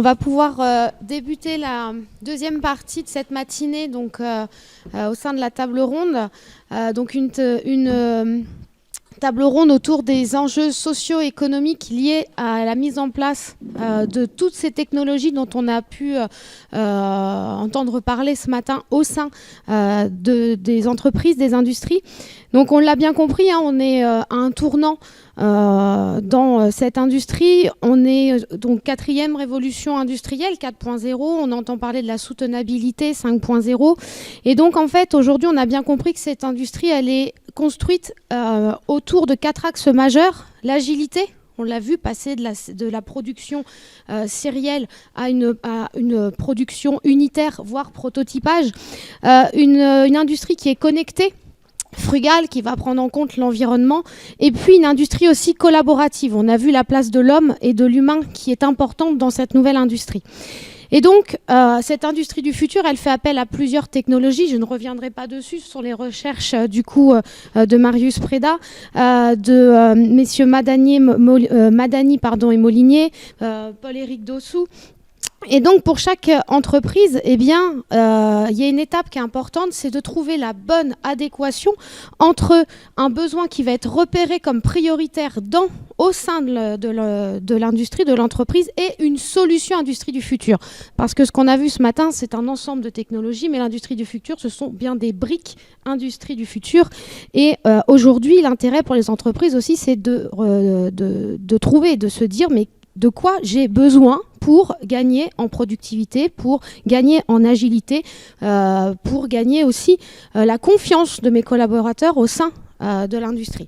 va pouvoir débuter la deuxième partie de cette matinée donc, au sein de la table ronde. Donc une table ronde autour des enjeux socio-économiques liés à la mise en place de toutes ces technologies dont on a pu entendre parler ce matin au sein des entreprises, des industries. Donc on l'a bien compris, hein, on est à un tournant dans cette industrie. On est donc quatrième révolution industrielle 4.0, on entend parler de la soutenabilité 5.0 et donc en fait aujourd'hui on a bien compris que cette industrie elle est construite autour de 4 axes majeurs. L'agilité, on l'a vu passer de la production sérielle à une production unitaire, voire prototypage. Une industrie qui est connectée, frugale, qui va prendre en compte l'environnement, et puis une industrie aussi collaborative. On a vu la place de l'homme et de l'humain qui est importante dans cette nouvelle industrie. Et donc, cette industrie du futur, elle fait appel à plusieurs technologies. Je ne reviendrai pas dessus. Ce sont les recherches de Marius Preda, de messieurs Madani et Molinier, Paul-Éric Dossou. Et donc, pour chaque entreprise, il y a une étape qui est importante, c'est de trouver la bonne adéquation entre un besoin qui va être repéré comme prioritaire au sein de l'industrie, de l'entreprise, et une solution industrie du futur. Parce que ce qu'on a vu ce matin, c'est un ensemble de technologies, mais l'industrie du futur, ce sont bien des briques industrie du futur. Et aujourd'hui, l'intérêt pour les entreprises aussi, c'est de trouver, de se dire, mais de quoi j'ai besoin pour gagner en productivité, pour gagner en agilité, pour gagner aussi la confiance de mes collaborateurs au sein de l'industrie.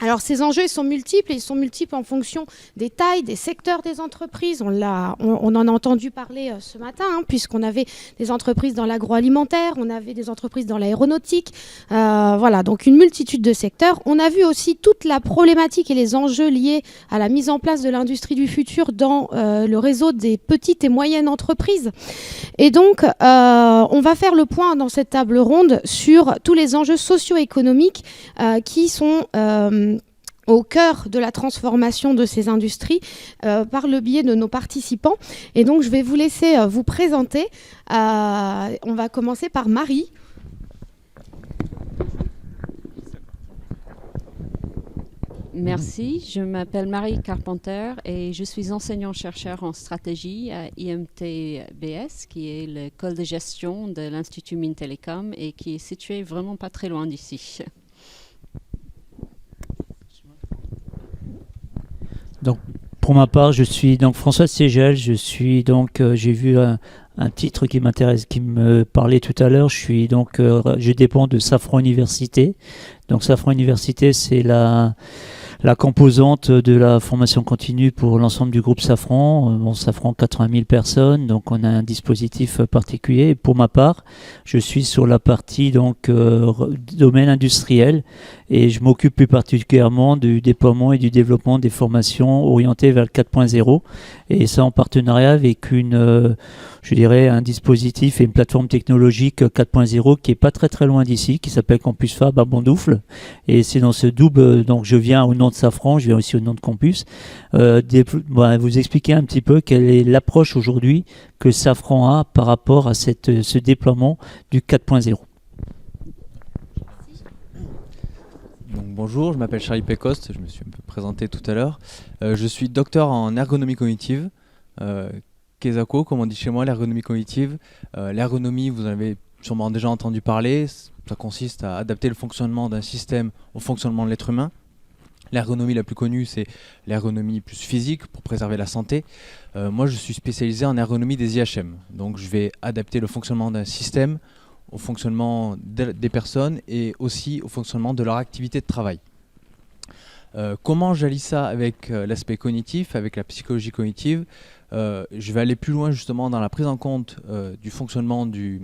Alors ces enjeux ils sont multiples et ils sont multiples en fonction des tailles, des secteurs des entreprises. On en a entendu parler ce matin, hein, puisqu'on avait des entreprises dans l'agroalimentaire, on avait des entreprises dans l'aéronautique, voilà, donc une multitude de secteurs. On a vu aussi toute la problématique et les enjeux liés à la mise en place de l'industrie du futur dans le réseau des petites et moyennes entreprises. Et donc on va faire le point dans cette table ronde sur tous les enjeux socio-économiques qui sont au cœur de la transformation de ces industries par le biais de nos participants. Et donc, je vais vous laisser vous présenter. On va commencer par Marie. Merci, je m'appelle Marie Carpenter et je suis enseignant-chercheur en stratégie à IMT-BS, qui est l'école de gestion de l'Institut Mines Télécom et qui est située vraiment pas très loin d'ici. Donc, pour ma part, je suis donc François Ségel. J'ai vu un titre qui m'intéresse, qui me parlait tout à l'heure. Je dépends de Safran Université. Donc, Safran Université, c'est la composante de la formation continue pour l'ensemble du groupe Safran. Safran, 80 000 personnes, donc on a un dispositif particulier. Et pour ma part, je suis sur la partie domaine industriel et je m'occupe plus particulièrement du déploiement et du développement des formations orientées vers le 4.0 et ça en partenariat avec un dispositif et une plateforme technologique 4.0 qui est pas très très loin d'ici, qui s'appelle Campus Fab à Bondoufle. Et c'est dans ce double, donc je viens au nom de Safran, je viens aussi au nom de Campus, vous expliquer un petit peu quelle est l'approche aujourd'hui que Safran a par rapport à ce déploiement du 4.0. Donc, bonjour, je m'appelle Charlie Pécoste, je me suis un peu présenté tout à l'heure. Je suis docteur en ergonomie cognitive. Kesako, comme on dit chez moi, l'ergonomie cognitive. L'ergonomie, vous en avez sûrement déjà entendu parler. Ça consiste à adapter le fonctionnement d'un système au fonctionnement de l'être humain. L'ergonomie la plus connue, c'est l'ergonomie plus physique pour préserver la santé. Moi, je suis spécialisé en ergonomie des IHM. Donc, je vais adapter le fonctionnement d'un système au fonctionnement des personnes et aussi au fonctionnement de leur activité de travail. Comment j'allie ça avec l'aspect cognitif, avec la psychologie cognitive? Je vais aller plus loin justement dans la prise en compte du fonctionnement des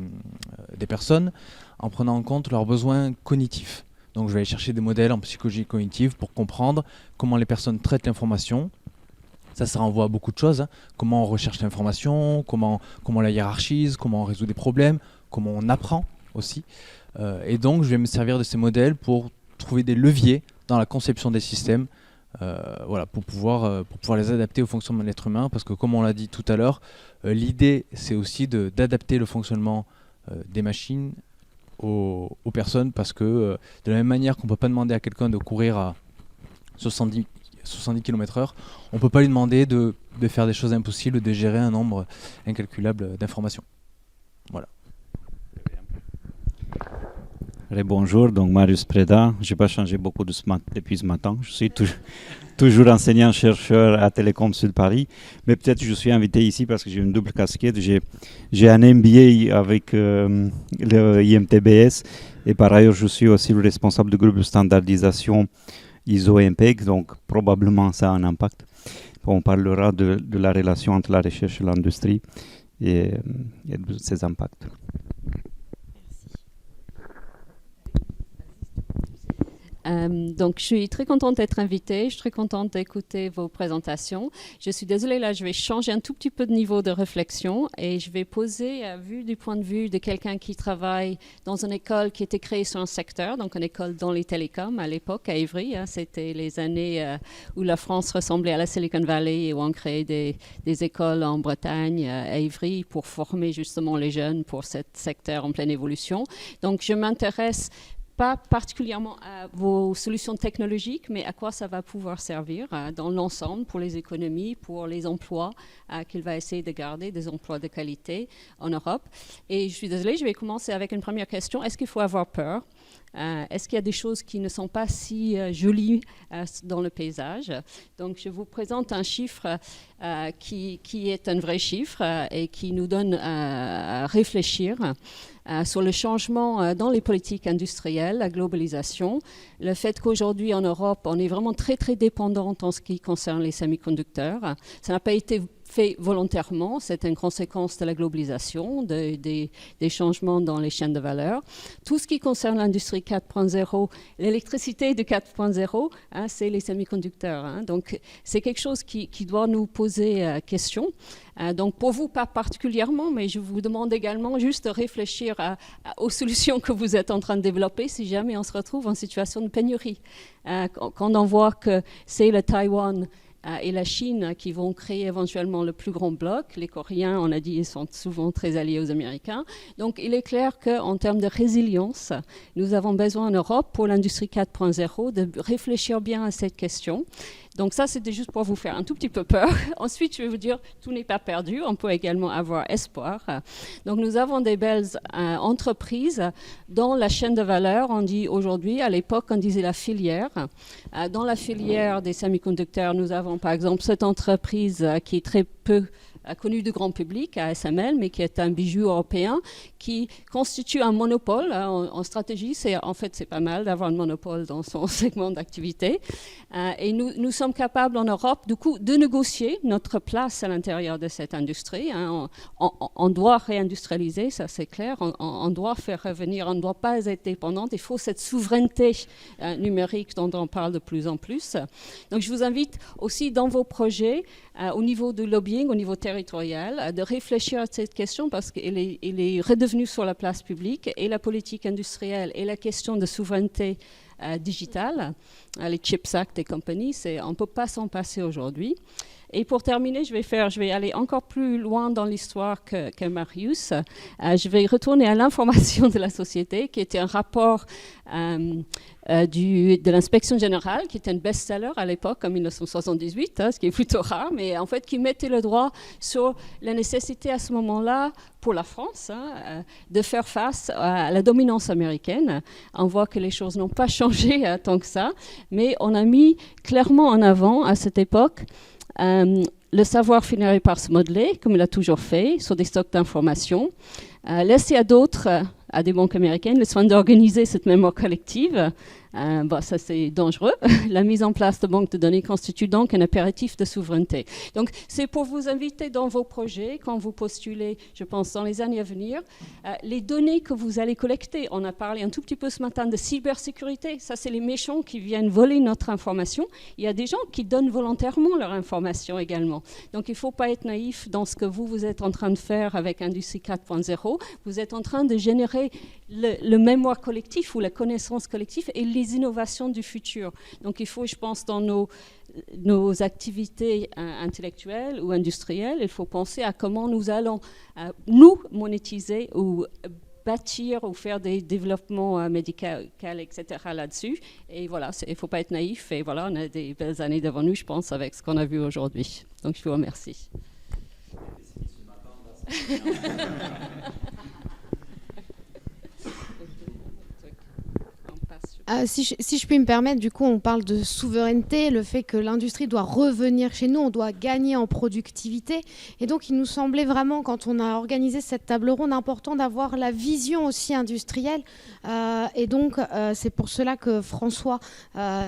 personnes en prenant en compte leurs besoins cognitifs. Donc je vais aller chercher des modèles en psychologie cognitive pour comprendre comment les personnes traitent l'information. Ça renvoie à beaucoup de choses, hein. Comment on recherche l'information, comment on la hiérarchise, comment on résout des problèmes, comment on apprend aussi. Et donc je vais me servir de ces modèles pour trouver des leviers dans la conception des systèmes voilà, pour pouvoir les adapter au fonctionnement de l'être humain, parce que comme on l'a dit tout à l'heure, l'idée c'est aussi d'adapter le fonctionnement des machines aux personnes, parce que de la même manière qu'on ne peut pas demander à quelqu'un de courir à 70 km/h, on ne peut pas lui demander de faire des choses impossibles, de gérer un nombre incalculable d'informations. Voilà. Bonjour, donc Marius Preda. Je n'ai pas changé beaucoup depuis ce matin. Je suis toujours enseignant-chercheur à Télécom Sud Paris, mais peut-être je suis invité ici parce que j'ai une double casquette. J'ai un MBA avec le IMTBS et par ailleurs je suis aussi le responsable du groupe de standardisation ISO MPEG, donc probablement ça a un impact. On parlera de la relation entre la recherche et l'industrie et de ses impacts. Donc, je suis très contente d'être invitée, je suis très contente d'écouter vos présentations. Je suis désolée, là, je vais changer un tout petit peu de niveau de réflexion et je vais poser, vu du point de vue de quelqu'un qui travaille dans une école qui était créée sur un secteur, donc une école dans les télécoms à l'époque, à Évry. C'était les années où la France ressemblait à la Silicon Valley et où on créait des écoles en Bretagne, à Évry, pour former justement les jeunes pour ce secteur en pleine évolution. Donc, je m'intéresse pas particulièrement à vos solutions technologiques, mais à quoi ça va pouvoir servir dans l'ensemble pour les économies, pour les emplois qu'il va essayer de garder, des emplois de qualité en Europe. Et je suis désolée, je vais commencer avec une première question. Est-ce qu'il faut avoir peur ? Est-ce qu'il y a des choses qui ne sont pas si jolies dans le paysage? Donc, je vous présente un chiffre qui est un vrai chiffre et qui nous donne à réfléchir sur le changement dans les politiques industrielles, la globalisation, le fait qu'aujourd'hui en Europe, on est vraiment très, très dépendant en ce qui concerne les semi-conducteurs. Ça n'a pas été fait volontairement, c'est une conséquence de la globalisation, des changements dans les chaînes de valeur. Tout ce qui concerne l'industrie 4.0, l'électricité de 4.0, c'est les semi-conducteurs. Donc, c'est quelque chose qui doit nous poser question. Donc, pour vous, pas particulièrement, mais je vous demande également juste de réfléchir aux solutions que vous êtes en train de développer si jamais on se retrouve en situation de pénurie. Quand on voit que c'est le Taïwan et la Chine qui vont créer éventuellement le plus grand bloc. Les Coréens, on a dit, ils sont souvent très alliés aux Américains. Donc, il est clair qu'en termes de résilience, nous avons besoin en Europe, pour l'industrie 4.0, de réfléchir bien à cette question. Donc ça, c'était juste pour vous faire un tout petit peu peur. Ensuite, je vais vous dire, tout n'est pas perdu. On peut également avoir espoir. Donc, nous avons des belles entreprises dans la chaîne de valeur. On dit aujourd'hui, à l'époque, on disait la filière. Dans la filière des semi-conducteurs, nous avons par exemple cette entreprise qui est très peu connue du grand public, ASML, mais qui est un bijou européen, qui constitue un monopole. En stratégie, en fait, c'est pas mal d'avoir un monopole dans son segment d'activité. Et nous sommes capables en Europe, du coup, de négocier notre place à l'intérieur de cette industrie. On doit réindustrialiser, ça c'est clair. On doit faire revenir, on ne doit pas être dépendant. Il faut cette souveraineté numérique dont on parle de plus en plus. Donc, je vous invite aussi dans vos projets, au niveau du lobbying, au niveau territorial, de réfléchir à cette question parce qu'elle est redevenue sur la place publique, et la politique industrielle et la question de souveraineté digitale, les Chips Act et compagnie, on ne peut pas s'en passer aujourd'hui. Et pour terminer, je vais aller encore plus loin dans l'histoire que Marius. Je vais retourner à l'information de la société, qui était un rapport de l'inspection générale, qui était un best-seller à l'époque, en 1978, ce qui est plutôt rare, mais en fait qui mettait le doigt sur la nécessité à ce moment-là, pour la France, de faire face à la dominance américaine. On voit que les choses n'ont pas changé tant que ça, mais on a mis clairement en avant, à cette époque, le savoir finirait par se modeler, comme il a toujours fait, sur des stocks d'informations. Laisser à d'autres, à des banques américaines, le soin d'organiser cette mémoire collective. Ça, c'est dangereux. La mise en place de banques de données constitue donc un impératif de souveraineté. Donc, c'est pour vous inviter dans vos projets, quand vous postulez, je pense, dans les années à venir, les données que vous allez collecter. On a parlé un tout petit peu ce matin de cybersécurité. Ça, c'est les méchants qui viennent voler notre information. Il y a des gens qui donnent volontairement leur information également. Donc, il ne faut pas être naïf dans ce que vous êtes en train de faire avec Industrie 4.0. Vous êtes en train de générer le mémoire collectif ou la connaissance collective et les innovations du futur. Donc il faut, je pense, dans nos activités intellectuelles ou industrielles, il faut penser à comment nous allons nous monétiser ou bâtir ou faire des développements médicaux, etc. là-dessus. Et voilà, il ne faut pas être naïf. Et voilà, on a des belles années devant nous, je pense, avec ce qu'on a vu aujourd'hui. Donc je vous remercie. Si je puis me permettre, du coup, on parle de souveraineté, le fait que l'industrie doit revenir chez nous, on doit gagner en productivité. Et donc, il nous semblait vraiment, quand on a organisé cette table ronde, important d'avoir la vision aussi industrielle. Et donc, c'est pour cela que François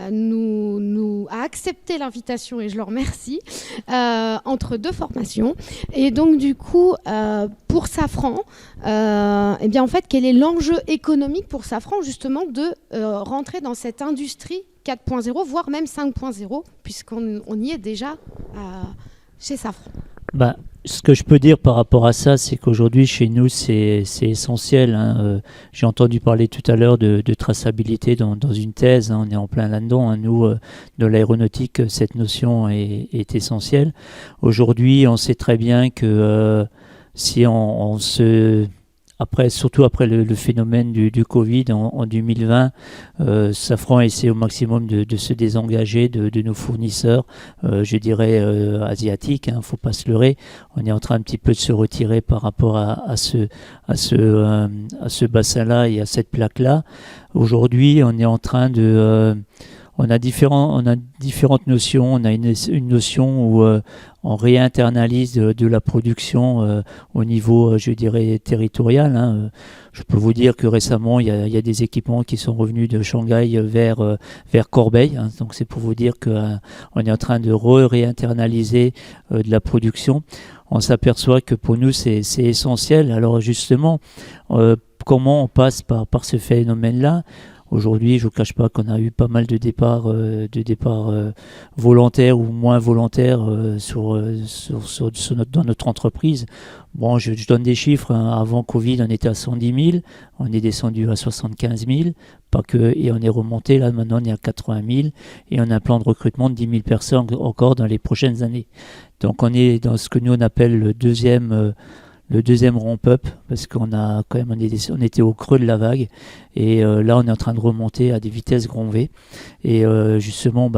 nous a accepté l'invitation, et je le remercie, entre deux formations. Et donc, du coup, pour Safran, eh bien, en fait, quel est l'enjeu économique pour Safran, justement, de rentrer dans cette industrie 4.0, voire même 5.0, puisqu'on y est déjà chez Safran. Ce que je peux dire par rapport à ça, c'est qu'aujourd'hui, chez nous, c'est essentiel. Hein. J'ai entendu parler tout à l'heure de traçabilité dans une thèse. Hein. On est en plein là-dedans. Hein. Nous, de l'aéronautique, cette notion est essentielle. Aujourd'hui, on sait très bien que si on se... surtout après le phénomène du Covid en 2020, Safran essaie au maximum de se désengager de nos fournisseurs, je dirais asiatiques, hein, faut pas se leurrer. On est en train un petit peu de se retirer par rapport à ce bassin-là et à cette plaque-là. Aujourd'hui, on est en train de... on a différentes notions. On a une notion où on réinternalise de la production au niveau, je dirais, territorial. Hein. Je peux vous dire que récemment, il y a des équipements qui sont revenus de Shanghai vers Corbeil. Hein. Donc c'est pour vous dire qu'on est en train de réinternaliser de la production. On s'aperçoit que pour nous, c'est essentiel. Alors justement, comment on passe par ce phénomène-là ? Aujourd'hui, je ne vous cache pas qu'on a eu pas mal de départs volontaires ou moins volontaires dans notre entreprise. Bon, je donne des chiffres. Hein. Avant Covid, on était à 110 000. On est descendu à 75 000. Et on est remonté, là maintenant on est à 80 000. Et on a un plan de recrutement de 10 000 personnes encore dans les prochaines années. Donc on est dans ce que nous on appelle le deuxième ramp-up, parce qu'on a quand même on était au creux de la vague, et là on est en train de remonter à des vitesses grand V, et justement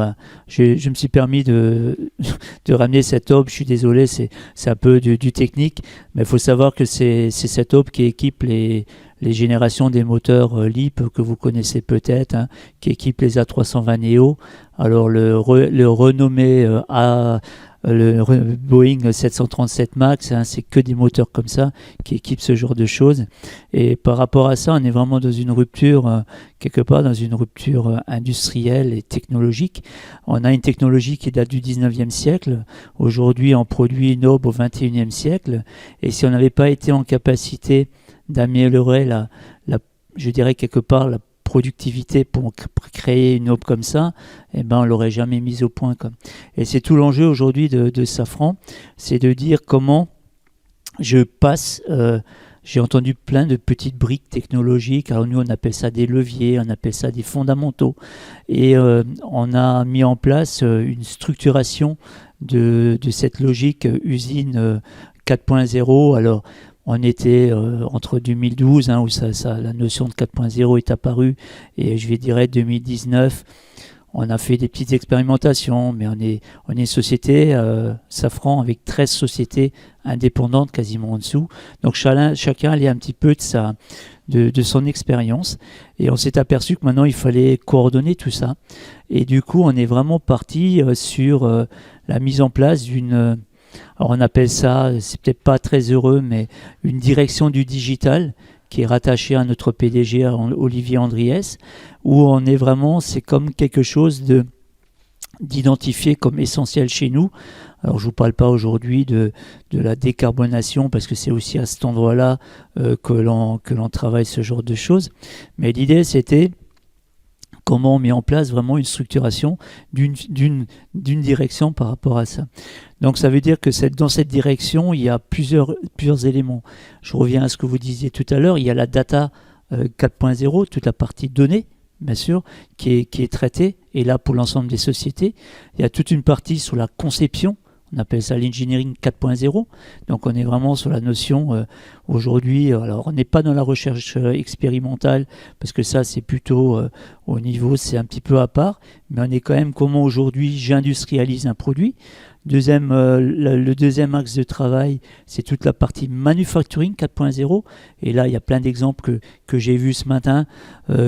je me suis permis de ramener cette aube. Je suis désolé, c'est un peu du technique, mais il faut savoir que c'est cette aube qui équipe les générations des moteurs LEAP que vous connaissez peut-être, hein, qui équipe les A320 Neo. Alors le renommé le Boeing 737 MAX, hein, c'est que des moteurs comme ça qui équipent ce genre de choses. Et par rapport à ça, on est vraiment dans une rupture, quelque part dans une rupture industrielle et technologique. On a une technologie qui date du 19e siècle. Aujourd'hui, on produit une aube au 21e siècle. Et si on n'avait pas été en capacité d'améliorer je dirais quelque part la productivité pour créer une aube comme ça, eh ben on l'aurait jamais mise au point. Et c'est tout l'enjeu aujourd'hui de Safran, c'est de dire comment je passe. J'ai entendu plein de petites briques technologiques. Alors nous on appelle ça des leviers, on appelle ça des fondamentaux. Et on a mis en place une structuration de cette logique usine 4.0. Alors on était entre 2012, hein, où la notion de 4.0 est apparue, et je vais dire 2019, on a fait des petites expérimentations, mais on est une société, Safran, avec 13 sociétés indépendantes quasiment en dessous. Donc chacun allait un petit peu de son expérience, et on s'est aperçu que maintenant il fallait coordonner tout ça. Et du coup, on est vraiment parti sur la mise en place d'une... Alors on appelle ça, c'est peut-être pas très heureux, mais une direction du digital qui est rattachée à notre PDG, à Olivier Andriès, où on est vraiment, c'est comme quelque chose d'identifié comme essentiel chez nous. Alors je ne vous parle pas aujourd'hui de la décarbonation, parce que c'est aussi à cet endroit-là que l'on travaille ce genre de choses. Mais l'idée, c'était comment on met en place vraiment une structuration d'une direction par rapport à ça. Donc ça veut dire que dans cette direction, il y a plusieurs éléments. Je reviens à ce que vous disiez tout à l'heure, il y a la data 4.0, toute la partie données, bien sûr, qui est traitée, et là pour l'ensemble des sociétés. Il y a toute une partie sur la conception, on appelle ça l'engineering 4.0, donc on est vraiment sur la notion aujourd'hui, alors on n'est pas dans la recherche expérimentale, parce que ça c'est plutôt au niveau, c'est un petit peu à part, mais on est quand même comment aujourd'hui j'industrialise un produit. Le deuxième axe de travail, c'est toute la partie manufacturing 4.0. Et là, il y a plein d'exemples que j'ai vus ce matin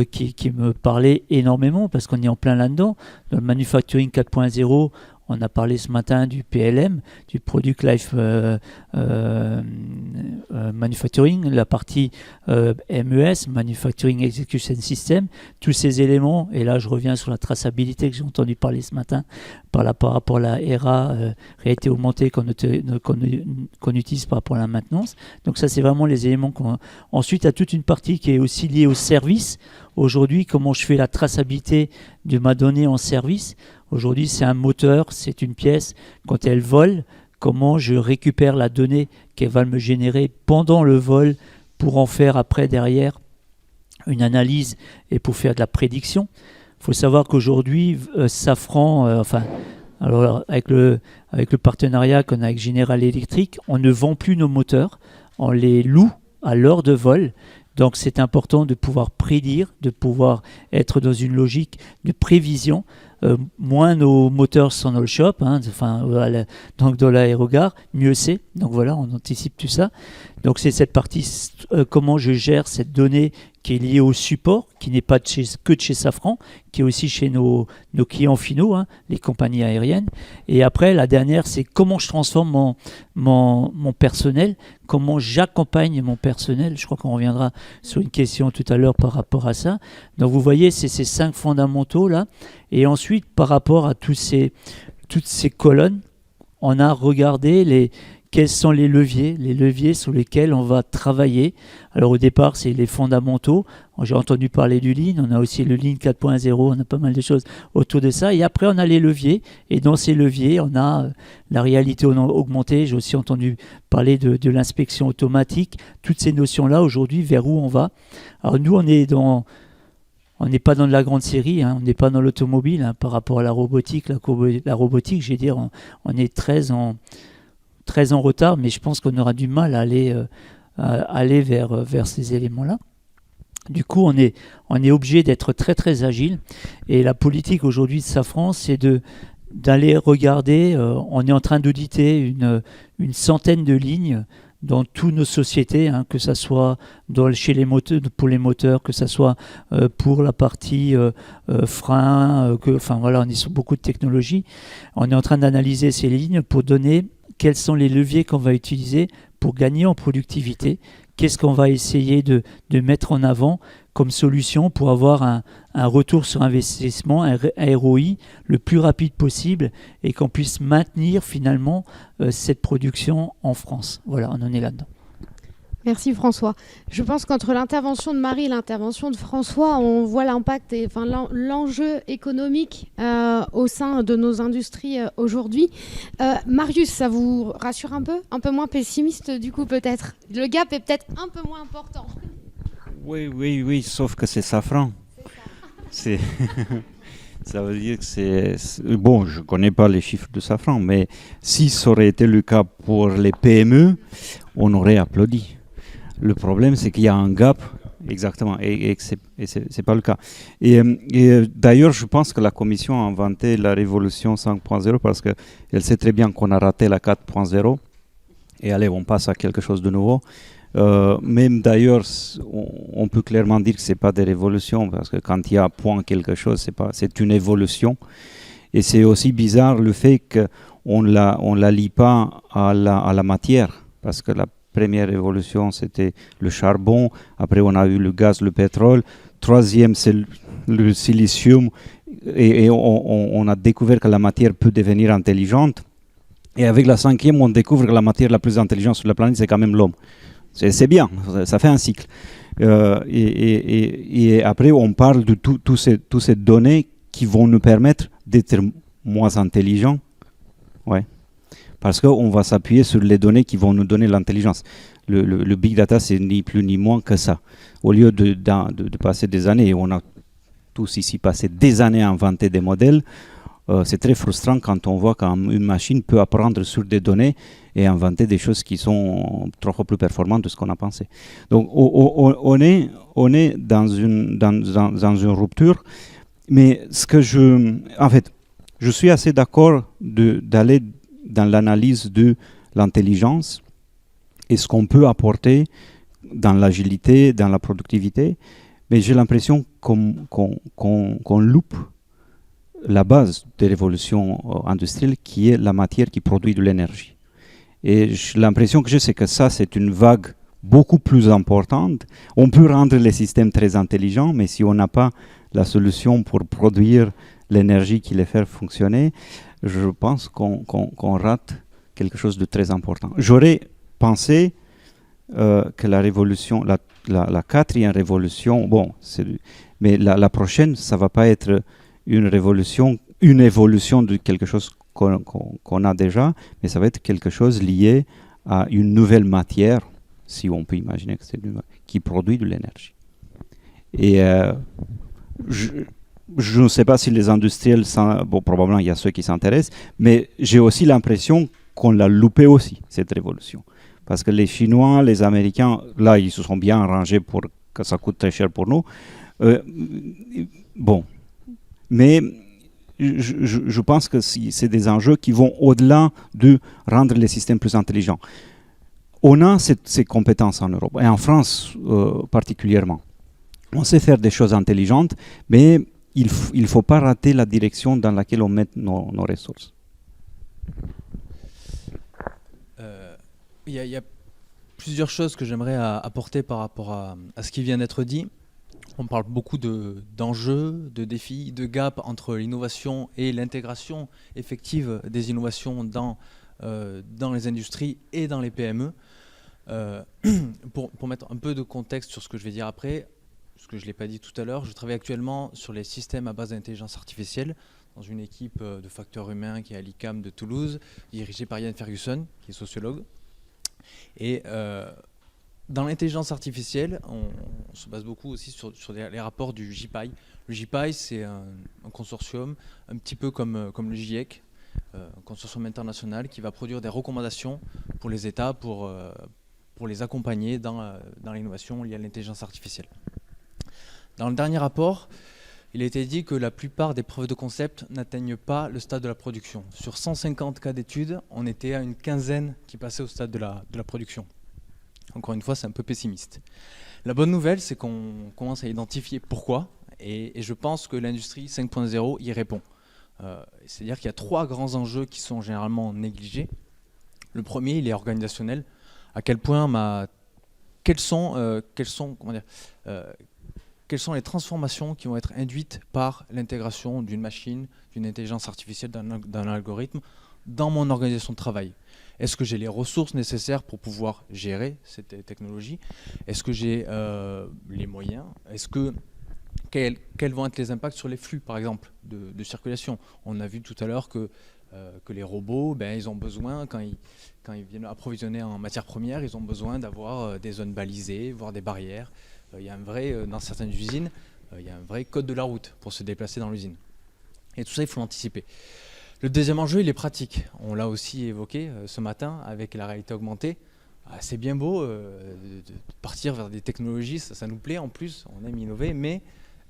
qui me parlaient énormément parce qu'on est en plein là-dedans. Dans le manufacturing 4.0, on a parlé ce matin du PLM, du Product Life Manufacturing, la partie MES, Manufacturing Execution System, tous ces éléments. Et là, je reviens sur la traçabilité que j'ai entendu parler ce matin par rapport à la RA, réalité augmentée qu'on utilise par rapport à la maintenance. Donc ça, c'est vraiment les éléments qu'on... Ensuite, il y a toute une partie qui est aussi liée au service. Aujourd'hui, comment je fais la traçabilité de ma donnée en service. Aujourd'hui, c'est un moteur, c'est une pièce. Quand elle vole, comment je récupère la donnée qu'elle va me générer pendant le vol pour en faire après, derrière, une analyse et pour faire de la prédiction. Il faut savoir qu'aujourd'hui, Safran, alors avec le partenariat qu'on a avec General Electric, on ne vend plus nos moteurs, on les loue à l'heure de vol. Donc c'est important de pouvoir prédire, de pouvoir être dans une logique de prévision. Moins nos moteurs sont dans le shop, donc dans l'aérogare, mieux c'est. Donc voilà, on anticipe tout ça. Donc c'est cette partie, comment je gère cette donnée qui est liée au support, qui n'est pas que de chez Safran, qui est aussi chez nos clients finaux, les compagnies aériennes. Et après, la dernière, c'est comment je transforme mon personnel, comment j'accompagne mon personnel. Je crois qu'on reviendra sur une question tout à l'heure par rapport à ça. Donc vous voyez, c'est ces 5 fondamentaux là. Et ensuite, par rapport à toutes ces colonnes, on a regardé quels sont les leviers sur lesquels on va travailler. Alors au départ, c'est les fondamentaux. J'ai entendu parler du Lean, on a aussi le Lean 4.0, on a pas mal de choses autour de ça. Et après, on a les leviers. Et dans ces leviers, on a la réalité augmentée. J'ai aussi entendu parler de l'inspection automatique. Toutes ces notions-là, aujourd'hui, vers où on va. Alors nous, on n'est pas dans de la grande série, on n'est pas dans l'automobile par rapport à la robotique. La robotique, je vais dire, on est très en retard, mais je pense qu'on aura du mal à aller vers ces éléments-là. Du coup, on est obligé d'être très très agile. Et la politique aujourd'hui de Safran, c'est d'aller regarder. On est en train d'auditer une centaine de lignes dans toutes nos sociétés, que ce soit chez les moteurs, pour les moteurs, que ce soit pour la partie frein, on est sur beaucoup de technologies. On est en train d'analyser ces lignes pour donner quels sont les leviers qu'on va utiliser pour gagner en productivité. Qu'est-ce qu'on va essayer de mettre en avant comme solution pour avoir un retour sur investissement, un ROI le plus rapide possible et qu'on puisse maintenir finalement cette production en France. Voilà, on en est là-dedans. Merci François. Je pense qu'entre l'intervention de Marie et l'intervention de François, on voit l'impact et l'enjeu économique au sein de nos industries aujourd'hui. Marius, ça vous rassure un peu moins pessimiste du coup peut-être? Le gap est peut-être un peu moins important. Oui, sauf que c'est Safran. C'est ça veut dire que c'est... Bon, je ne connais pas les chiffres de Safran, mais si ça aurait été le cas pour les PME, on aurait applaudi. Le problème, c'est qu'il y a un gap, exactement, et que ce n'est pas le cas. Et d'ailleurs, je pense que la Commission a inventé la révolution 5.0 parce qu'elle sait très bien qu'on a raté la 4.0. Et allez, on passe à quelque chose de nouveau. Même d'ailleurs, on peut clairement dire que ce n'est pas des révolutions parce que quand il y a point quelque chose, c'est une évolution. Et c'est aussi bizarre le fait qu'on ne la lie pas à la matière parce que la première révolution, c'était le charbon. Après, on a eu le gaz, le pétrole. Troisième, c'est le silicium. Et on a découvert que la matière peut devenir intelligente. Et avec la cinquième, on découvre que la matière la plus intelligente sur la planète, c'est quand même l'homme. C'est bien, ça fait un cycle. Et après, on parle de toutes ces données qui vont nous permettre d'être moins intelligents. Ouais. parce qu'on va s'appuyer sur les données qui vont nous donner l'intelligence. Le big data, c'est ni plus ni moins que ça. Au lieu de passer des années, on a tous ici passé des années à inventer des modèles, c'est très frustrant quand on voit qu'une machine peut apprendre sur des données et inventer des choses qui sont 3 fois plus performantes de ce qu'on a pensé. Donc on est dans une rupture, mais en fait, je suis assez d'accord d'aller dans l'analyse de l'intelligence et ce qu'on peut apporter dans l'agilité, dans la productivité, mais j'ai l'impression qu'on loupe la base de l'évolution industrielle, qui est la matière qui produit de l'énergie. Et l'impression que j'ai, c'est que ça, c'est une vague beaucoup plus importante. On peut rendre les systèmes très intelligents, mais si on n'a pas la solution pour produire l'énergie qui les fait fonctionner, je pense qu'on rate quelque chose de très important. J'aurais pensé que la révolution, la 4e révolution, mais la prochaine, ça ne va pas être une évolution de quelque chose qu'on a déjà, mais ça va être quelque chose lié à une nouvelle matière, si on peut imaginer que c'est qui produit de l'énergie. Et je ne sais pas si les industriels, probablement il y a ceux qui s'intéressent, mais j'ai aussi l'impression qu'on l'a loupé aussi, cette révolution. Parce que les Chinois, les Américains, là, ils se sont bien arrangés pour que ça coûte très cher pour nous. Mais je pense que c'est des enjeux qui vont au-delà de rendre les systèmes plus intelligents. On a ces compétences en Europe, et en France particulièrement. On sait faire des choses intelligentes, mais il ne faut pas rater la direction dans laquelle on met nos ressources. Il y a plusieurs choses que j'aimerais apporter par rapport à ce qui vient d'être dit. On parle beaucoup d'enjeux, de défis, de gap entre l'innovation et l'intégration effective des innovations dans les industries et dans les PME. Pour mettre un peu de contexte sur ce que je vais dire après, ce que je ne l'ai pas dit tout à l'heure, je travaille actuellement sur les systèmes à base d'intelligence artificielle dans une équipe de facteurs humains qui est à l'ICAM de Toulouse, dirigée par Ian Ferguson, qui est sociologue. Et dans l'intelligence artificielle, on se base beaucoup aussi sur les rapports du JPI. Le JPI, c'est un consortium, un petit peu comme le GIEC, un consortium international qui va produire des recommandations pour les États pour les accompagner dans l'innovation liée à l'intelligence artificielle. Dans le dernier rapport, il a été dit que la plupart des preuves de concept n'atteignent pas le stade de la production. Sur 150 cas d'études, on était à une quinzaine qui passaient au stade de la production. Encore une fois, c'est un peu pessimiste. La bonne nouvelle, c'est qu'on commence à identifier pourquoi, et je pense que l'industrie 5.0 y répond. C'est-à-dire qu'il y a 3 grands enjeux qui sont généralement négligés. Le premier, il est organisationnel. À quel point quelles sont les transformations qui vont être induites par l'intégration d'une machine, d'une intelligence artificielle, d'un algorithme dans mon organisation de travail? Est-ce que j'ai les ressources nécessaires pour pouvoir gérer cette technologie? Est-ce que j'ai les moyens? Quels vont être les impacts sur les flux, par exemple, de circulation? On a vu tout à l'heure que les robots, ils ont besoin, quand ils viennent approvisionner en matières premières, ils ont besoin d'avoir des zones balisées, voire des barrières. Il y a dans certaines usines, il y a un vrai code de la route pour se déplacer dans l'usine. Et tout ça, il faut l'anticiper. Le deuxième enjeu, il est pratique. On l'a aussi évoqué ce matin avec la réalité augmentée. C'est bien beau de partir vers des technologies, ça nous plaît en plus, on aime innover, mais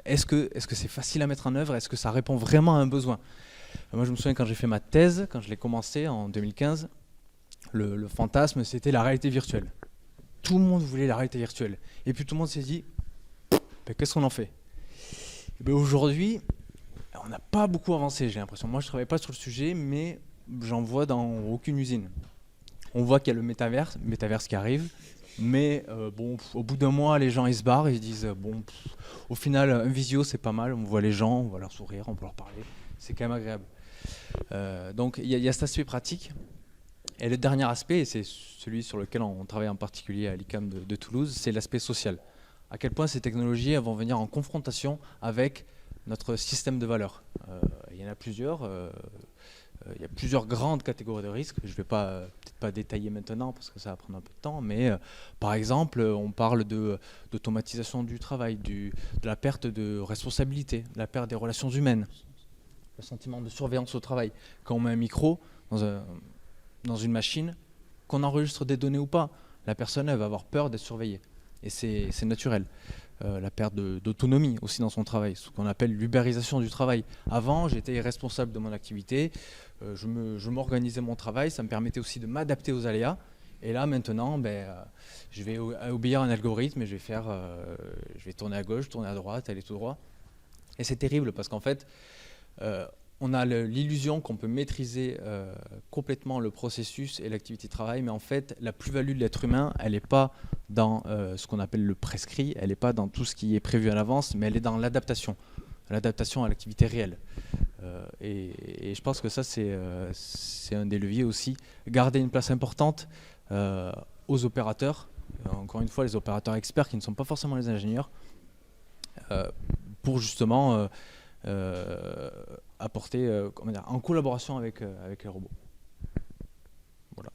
est-ce que c'est facile à mettre en œuvre? Est-ce que ça répond vraiment à un besoin? Moi, je me souviens quand j'ai fait ma thèse, quand je l'ai commencé en 2015, le fantasme, c'était la réalité virtuelle. Tout le monde voulait la réalité virtuelle. Et puis tout le monde s'est dit, qu'est-ce qu'on en fait? Aujourd'hui, on n'a pas beaucoup avancé, j'ai l'impression. Moi, je ne travaille pas sur le sujet, mais j'en vois dans aucune usine. On voit qu'il y a le métaverse qui arrive, mais au bout d'un mois, les gens ils se barrent, ils se disent au final, un visio c'est pas mal, on voit les gens, on va leur sourire, on peut leur parler, c'est quand même agréable. Donc il y a cet aspect pratique. Et le dernier aspect, et c'est celui sur lequel on travaille en particulier à l'ICAM de Toulouse, c'est l'aspect social. À quel point ces technologies vont venir en confrontation avec notre système de valeurs. Il y en a plusieurs. il y a plusieurs grandes catégories de risques. Je ne vais peut-être pas détailler maintenant parce que ça va prendre un peu de temps, mais par exemple, on parle d'automatisation du travail, de la perte de responsabilité, de la perte des relations humaines, le sentiment de surveillance au travail. Quand on met un micro dans une machine, qu'on enregistre des données ou pas, la personne elle va avoir peur d'être surveillée. Et c'est naturel. La perte d'autonomie aussi dans son travail, ce qu'on appelle l'ubérisation du travail. Avant, j'étais responsable de mon activité, je m'organisais mon travail, ça me permettait aussi de m'adapter aux aléas. Et là, maintenant, je vais obéir à un algorithme et je vais tourner à gauche, tourner à droite, aller tout droit. Et c'est terrible parce qu'en fait, on a l'illusion qu'on peut maîtriser complètement le processus et l'activité de travail, mais en fait, la plus-value de l'être humain, elle n'est pas dans ce qu'on appelle le prescrit, elle n'est pas dans tout ce qui est prévu à l'avance, mais elle est dans l'adaptation à l'activité réelle. Et je pense que ça, c'est un des leviers aussi. Garder une place importante aux opérateurs, encore une fois, les opérateurs experts qui ne sont pas forcément les ingénieurs, pour justement apporter en collaboration avec les robots. Voilà.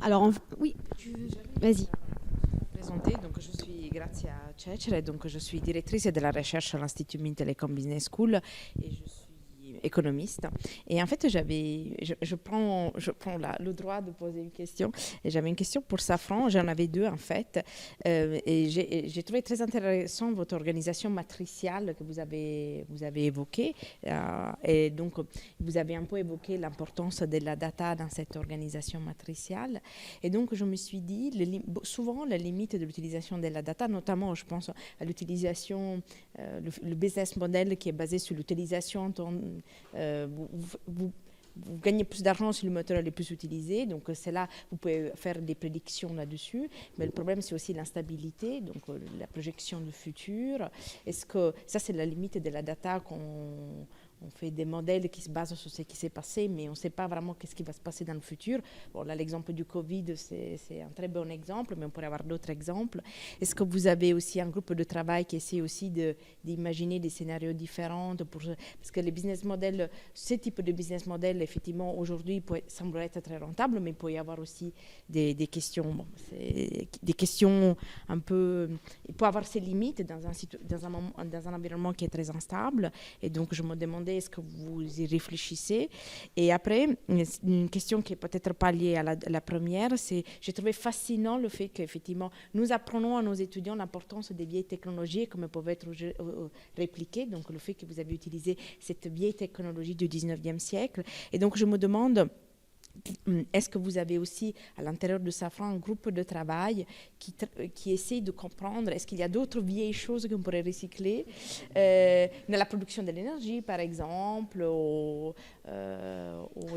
Alors, oui, vas-y. Donc, je suis Grazia Cecere, donc je suis directrice de la recherche à l'Institut Mintelecom Business School et je suis économiste. Et en fait, je prends le droit de poser une question. Et j'avais une question pour Safran, j'en avais deux en fait. Et j'ai trouvé très intéressant votre organisation matriciale que vous avez évoquée. Et donc, vous avez un peu évoqué l'importance de la data dans cette organisation matriciale. Et donc, je me suis dit, souvent, la limite de l'utilisation de la data, notamment, je pense à l'utilisation, le business model qui est basé sur l'utilisation vous gagnez plus d'argent si le moteur est plus utilisé, donc c'est là vous pouvez faire des prédictions là-dessus, mais le problème c'est aussi l'instabilité, donc la projection du futur. Est-ce que ça c'est la limite de la data on fait des modèles qui se basent sur ce qui s'est passé, mais on ne sait pas vraiment qu'est-ce qui va se passer dans le futur. Bon, là, l'exemple du Covid, c'est un très bon exemple, mais on pourrait avoir d'autres exemples. Est-ce que vous avez aussi un groupe de travail qui essaie aussi d'imaginer des scénarios différents parce que les business models, ce type de business model, effectivement, aujourd'hui, semble être très rentable, mais il peut y avoir aussi des questions. Bon, des questions un peu... Il peut avoir ses limites dans un environnement qui est très instable. Et donc, je me demandais est-ce que vous y réfléchissez? Et après, une question qui est peut-être pas liée à la première, c'est j'ai trouvé fascinant le fait qu'effectivement, nous apprenons à nos étudiants l'importance des vieilles technologies, comme elles peuvent être répliquées, donc le fait que vous avez utilisé cette vieille technologie du 19e siècle. Et donc, je me demande... Est-ce que vous avez aussi à l'intérieur de Safran un groupe de travail qui essaie de comprendre, est-ce qu'il y a d'autres vieilles choses qu'on pourrait recycler dans la production de l'énergie par exemple, ou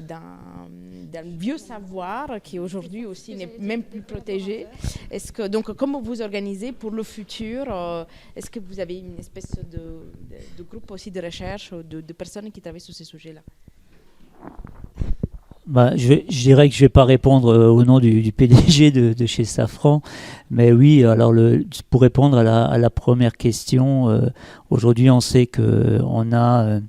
d'un vieux savoir qui aujourd'hui aussi n'est même plus protégé. Donc comment vous organisez pour le futur? Est-ce que vous avez une espèce de groupe aussi de recherche, de personnes qui travaillent sur ces sujets-là? Je dirais que je ne vais pas répondre au nom du PDG de chez Safran, mais oui, alors pour répondre à la première question, aujourd'hui on sait qu'on a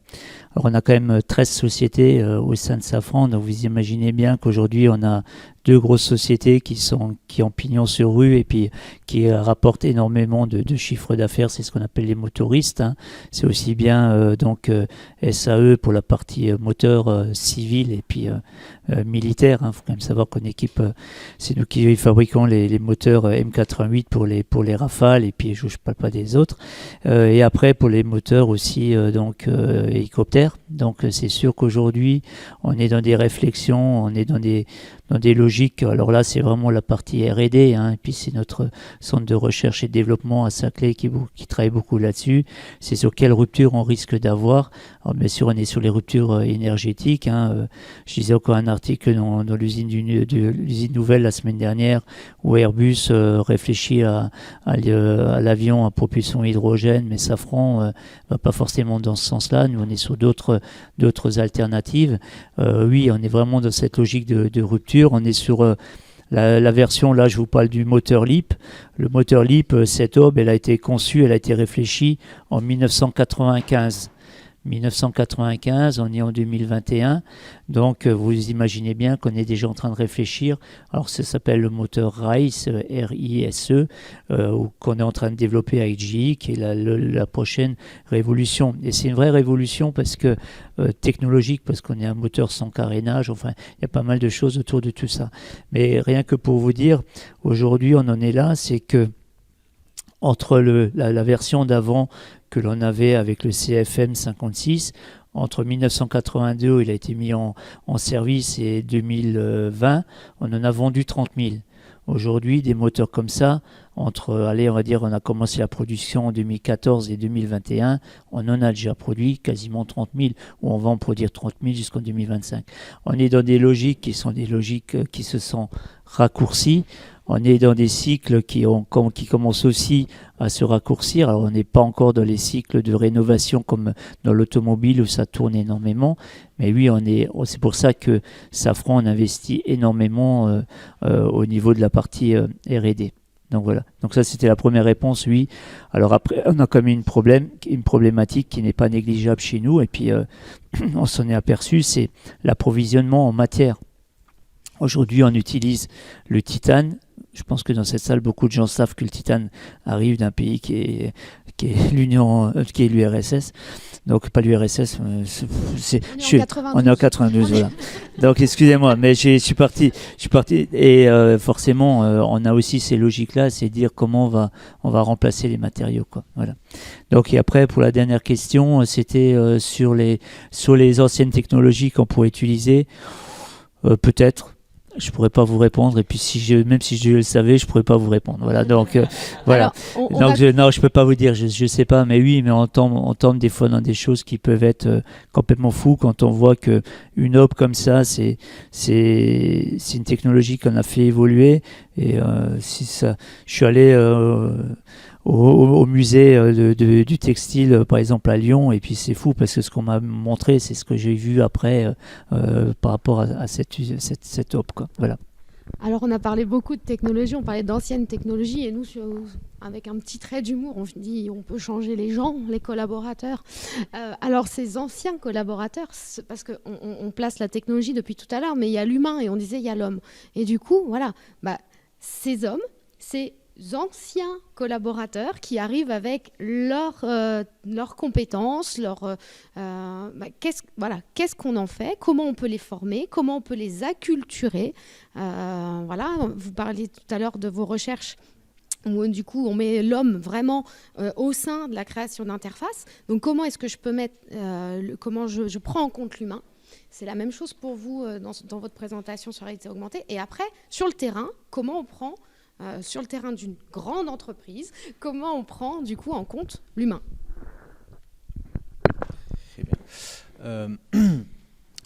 quand même 13 sociétés au sein de Safran, donc vous imaginez bien qu'aujourd'hui on a deux grosses sociétés qui ont pignon sur rue et puis qui rapportent énormément de chiffres d'affaires, c'est ce qu'on appelle les motoristes. Hein. C'est aussi bien SAE pour la partie moteur civil et puis militaire. Il faut quand même savoir qu'on équipe, c'est nous qui fabriquons les moteurs M88 pour les Rafales et puis je ne parle pas des autres. Et après pour les moteurs aussi hélicoptères. Donc c'est sûr qu'aujourd'hui on est dans des réflexions, on est dans des logiques. Alors là, c'est vraiment la partie R&D, hein, et puis c'est notre centre de recherche et développement à Saclay qui travaille beaucoup là-dessus. C'est sur quelle rupture on risque d'avoir. Alors bien sûr, on est sur les ruptures énergétiques. Hein. Je lisais encore un article dans l'usine nouvelle la semaine dernière où Airbus réfléchit à l'avion à propulsion hydrogène, mais Safran va pas forcément dans ce sens-là. Nous, on est sur d'autres alternatives. Oui, on est vraiment dans cette logique de rupture. On est sur la version, là je vous parle du moteur LEAP. Le moteur LEAP, cette aube, elle a été conçue, elle a été réfléchie en 1995. 1995, on est en 2021, donc vous imaginez bien qu'on est déjà en train de réfléchir. Alors ça s'appelle le moteur RISE, R-I-S-E, qu'on est en train de développer avec GE, qui est la prochaine révolution. Et c'est une vraie révolution parce que technologique, parce qu'on est un moteur sans carénage, enfin il y a pas mal de choses autour de tout ça. Mais rien que pour vous dire, aujourd'hui on en est là, c'est que entre la version d'avant que l'on avait avec le CFM 56, entre 1982, il a été mis en service, et 2020, on en a vendu 30 000. Aujourd'hui, des moteurs comme ça, on va dire, on a commencé la production en 2014 et 2021, on en a déjà produit quasiment 30 000, ou on va en produire 30 000 jusqu'en 2025. On est dans des logiques qui sont des logiques qui se sont raccourcies. On est dans des cycles qui commencent aussi à se raccourcir. Alors on n'est pas encore dans les cycles de rénovation comme dans l'automobile où ça tourne énormément. Mais oui, c'est pour ça que Safran on investit énormément au niveau de la partie R&D. Donc voilà. Donc ça c'était la première réponse, oui. Alors après on a quand même une problématique qui n'est pas négligeable chez nous. Et puis on s'en est aperçu, c'est l'approvisionnement en matière. Aujourd'hui, on utilise le titane. Je pense que dans cette salle, beaucoup de gens savent que le titane arrive d'un pays qui est l'URSS. Donc, pas l'URSS. On est en 92, voilà. Donc, excusez-moi, mais je suis parti. Et forcément, on a aussi ces logiques-là, c'est dire comment on va remplacer les matériaux, quoi. Voilà. Donc, et après, pour la dernière question, c'était sur les anciennes technologies qu'on pourrait utiliser. Peut-être. Je pourrais pas vous répondre, et puis même si je le savais, je pourrais pas vous répondre. Voilà, donc voilà. Alors, je peux pas vous dire, je sais pas, mais oui, mais on tombe des fois dans des choses qui peuvent être complètement fous quand on voit que une aube comme ça, c'est une technologie qu'on a fait évoluer. Et je suis allé au musée du textile, par exemple à Lyon, et puis c'est fou parce que ce qu'on m'a montré, c'est ce que j'ai vu après par rapport à cette aube, quoi. Voilà. Alors on a parlé beaucoup de technologie, on parlait d'anciennes technologies, et nous, avec un petit trait d'humour, on dit on peut changer les gens, les collaborateurs. Alors ces anciens collaborateurs, parce qu'on place la technologie depuis tout à l'heure, mais il y a l'humain et on disait il y a l'homme. Et du coup, voilà, ces hommes, ces anciens collaborateurs qui arrivent avec leurs compétences, qu'est-ce qu'on en fait, comment on peut les former, comment on peut les acculturer. Voilà, vous parliez tout à l'heure de vos recherches où du coup on met l'homme vraiment au sein de la création d'interfaces. Donc comment est-ce que je peux mettre, comment je prends en compte l'humain. C'est la même chose pour vous dans votre présentation sur la réalité augmentée. Et après, sur le terrain, comment on prend sur le terrain d'une grande entreprise, comment on prend du coup en compte l'humain. Très bien.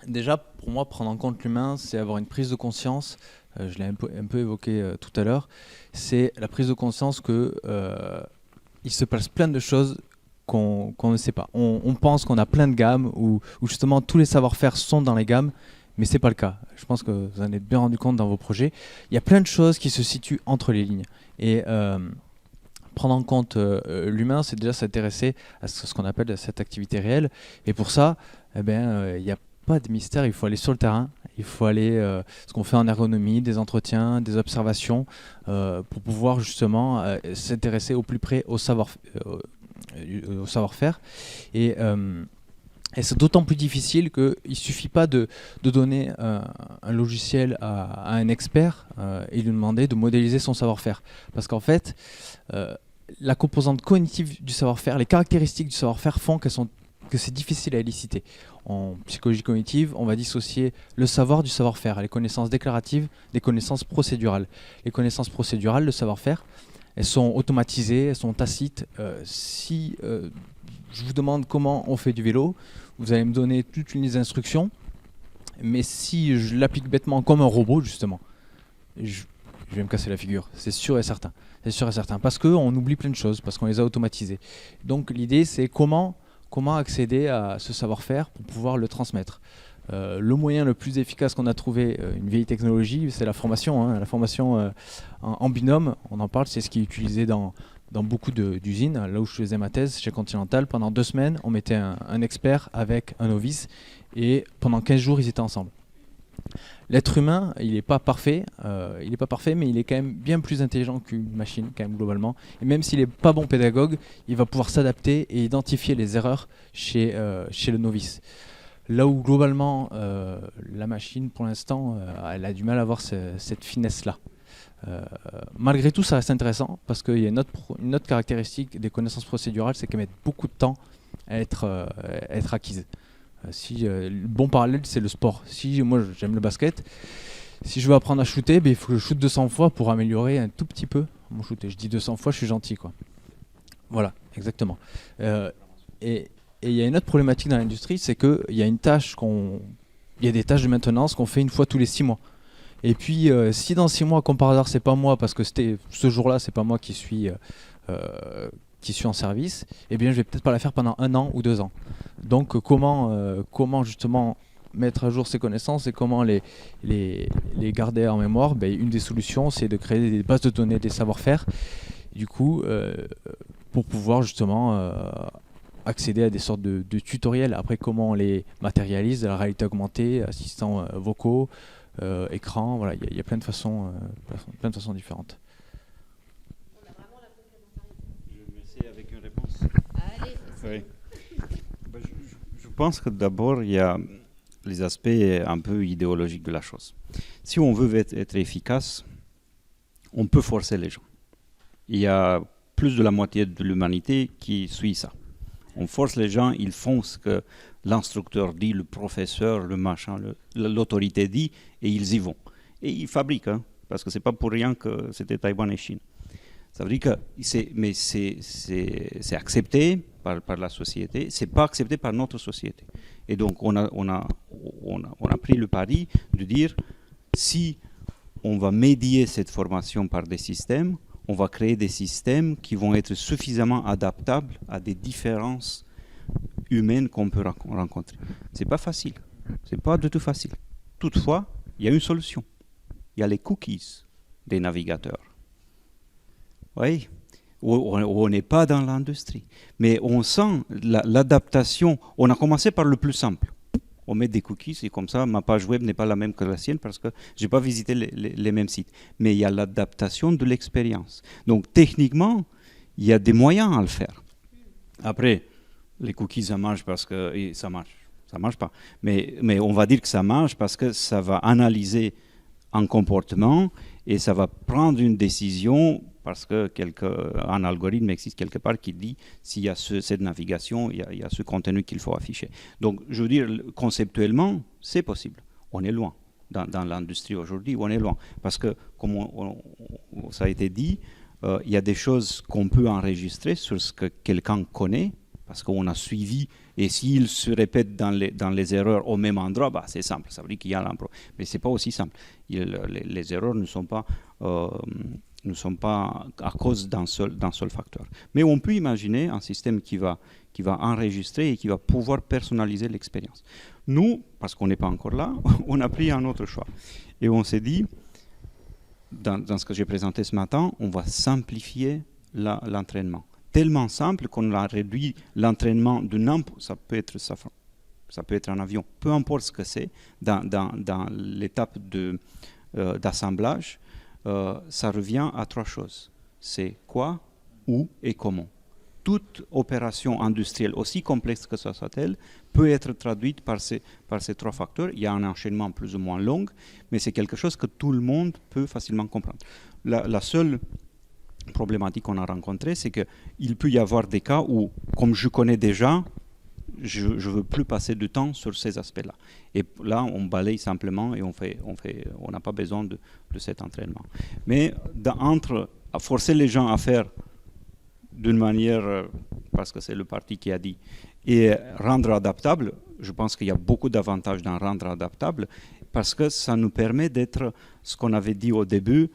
Déjà, pour moi, prendre en compte l'humain, c'est avoir une prise de conscience. Je l'ai un peu évoqué tout à l'heure. C'est la prise de conscience que il se passe plein de choses qu'on ne sait pas. On pense qu'on a plein de gammes où justement tous les savoir-faire sont dans les gammes. Mais ce n'est pas le cas. Je pense que vous en êtes bien rendu compte dans vos projets. Il y a plein de choses qui se situent entre les lignes. Et prendre en compte l'humain, c'est déjà s'intéresser à ce qu'on appelle cette activité réelle. Et pour ça, il n'y a pas de mystère. Il faut aller sur le terrain. Il faut aller, ce qu'on fait en ergonomie, des entretiens, des observations, pour pouvoir justement s'intéresser au plus près au savoir-faire. Et c'est d'autant plus difficile qu'il ne suffit pas de donner un logiciel à un expert et lui demander de modéliser son savoir-faire. Parce qu'en fait, la composante cognitive du savoir-faire, les caractéristiques du savoir-faire font que c'est difficile à éliciter. En psychologie cognitive, on va dissocier le savoir du savoir-faire, les connaissances déclaratives des connaissances procédurales. Les connaissances procédurales, le savoir-faire, elles sont automatisées, elles sont tacites. Si je vous demande comment on fait du vélo, vous allez me donner toute une liste d'instructions, mais si je l'applique bêtement comme un robot, justement, je vais me casser la figure, c'est sûr et certain. C'est sûr et certain, parce qu'on oublie plein de choses, parce qu'on les a automatisées. Donc l'idée, c'est comment accéder à ce savoir-faire pour pouvoir le transmettre. Le moyen le plus efficace qu'on a trouvé, une vieille technologie, c'est la formation. La formation en binôme, on en parle, c'est ce qui est utilisé dans dans beaucoup d'usines. Là où je faisais ma thèse, chez Continental, pendant 2 semaines, on mettait un expert avec un novice et pendant 15 jours, ils étaient ensemble. L'être humain, il n'est pas parfait, mais il est quand même bien plus intelligent qu'une machine, quand même globalement. Et même s'il n'est pas bon pédagogue, il va pouvoir s'adapter et identifier les erreurs chez le novice. Là où globalement, la machine, pour l'instant, elle a du mal à avoir cette finesse-là. Malgré tout, ça reste intéressant parce qu'il y a une autre caractéristique des connaissances procédurales, c'est qu'elles mettent beaucoup de temps à être acquises. Le bon parallèle, c'est le sport. Si moi j'aime le basket, si je veux apprendre à shooter, il faut que je shoote 200 fois pour améliorer un tout petit peu mon shooter. Je dis 200 fois, je suis gentil, quoi. Voilà, exactement. Et il y a une autre problématique dans l'industrie, c'est qu'il y a des tâches de maintenance qu'on fait une fois tous les 6 mois. Et puis, si dans 6 mois, comme par hasard, c'est pas moi, parce que ce jour-là, c'est pas moi qui suis en service, eh bien, je vais peut-être pas la faire pendant 1 an ou 2 ans. Donc, comment justement mettre à jour ces connaissances et comment les garder en mémoire? Une des solutions, c'est de créer des bases de données, des savoir-faire, du coup, pour pouvoir justement accéder à des sortes de tutoriels. Après, comment on les matérialise, de la réalité augmentée, assistants vocaux, écran, voilà, il y a plein de façons différentes. On a vraiment la complémentarité. Je vais essayer avec une réponse. Allez. Oui. Je pense que d'abord, il y a les aspects un peu idéologiques de la chose. Si on veut être efficace, on peut forcer les gens. Il y a plus de la moitié de l'humanité qui suit ça. On force les gens, ils font ce que l'instructeur dit, le professeur, le machin, l'autorité dit, et ils y vont. Et ils fabriquent, hein, parce que c'est pas pour rien que c'était Taïwan et Chine. Ça veut dire que c'est accepté par la société, c'est pas accepté par notre société. Et donc on a pris le pari de dire, si on va médier cette formation par des systèmes, on va créer des systèmes qui vont être suffisamment adaptables à des différences humaines qu'on peut rencontrer. C'est pas facile. C'est pas du tout facile. Toutefois, il y a une solution. Il y a les cookies des navigateurs. Oui, on n'est pas dans l'industrie. Mais on sent l'adaptation. On a commencé par le plus simple. On met des cookies et comme ça, ma page web n'est pas la même que la sienne parce que je n'ai pas visité les mêmes sites. Mais il y a l'adaptation de l'expérience. Donc techniquement, il y a des moyens à le faire. Après, les cookies, ça marche parce que ça marche pas. Mais on va dire que ça marche parce que ça va analyser un comportement et ça va prendre une décision parce qu'un algorithme existe quelque part qui dit s'il y a cette navigation, il y a ce contenu qu'il faut afficher. Donc, je veux dire, conceptuellement, c'est possible. On est loin. Dans l'industrie aujourd'hui, on est loin. Parce que, comme ça a été dit, il y a des choses qu'on peut enregistrer sur ce que quelqu'un connaît, parce qu'on a suivi, et s'il se répète dans les erreurs au même endroit, c'est simple, ça veut dire qu'il y a l'impro. Mais ce n'est pas aussi simple. Les erreurs ne sont pas à cause d'un seul facteur. Mais on peut imaginer un système qui va enregistrer et qui va pouvoir personnaliser l'expérience. Nous, parce qu'on n'est pas encore là, on a pris un autre choix. Et on s'est dit, dans ce que j'ai présenté ce matin, on va simplifier l'entraînement. Tellement simple qu'on a réduit l'entraînement de n'importe, ça peut être un avion, peu importe ce que c'est, dans l'étape d'assemblage, ça revient à 3 choses. C'est quoi, où et comment. Toute opération industrielle, aussi complexe que ça soit-elle, peut être traduite par ces 3 facteurs. Il y a un enchaînement plus ou moins long, mais c'est quelque chose que tout le monde peut facilement comprendre. La seule problématique qu'on a rencontrée, c'est qu'il peut y avoir des cas où, comme je connais déjà, je ne veux plus passer de temps sur ces aspects-là. Et là, on balaye simplement et on n'a pas besoin de cet entraînement. Mais forcer les gens à faire d'une manière, parce que c'est le parti qui a dit, et rendre adaptable, je pense qu'il y a beaucoup d'avantages dans rendre adaptable, parce que ça nous permet d'être, ce qu'on avait dit au début,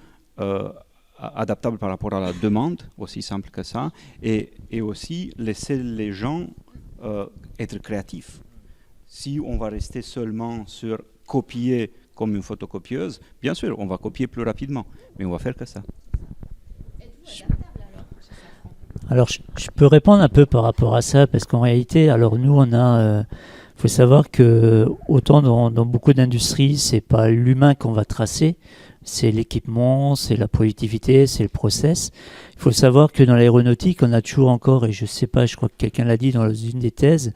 adaptable par rapport à la demande, aussi simple que ça, et aussi laisser les gens être créatifs. Si on va rester seulement sur copier comme une photocopieuse, bien sûr, on va copier plus rapidement, mais on va faire que ça. Êtes-vous adaptable alors chez Safran ? Alors, je peux répondre un peu par rapport à ça, parce qu'en réalité, alors nous, on a... faut savoir que autant dans beaucoup d'industries, c'est pas l'humain qu'on va tracer, c'est l'équipement, c'est la productivité, c'est le process. Il faut savoir que dans l'aéronautique, on a toujours encore, et je sais pas, je crois que quelqu'un l'a dit dans une des thèses,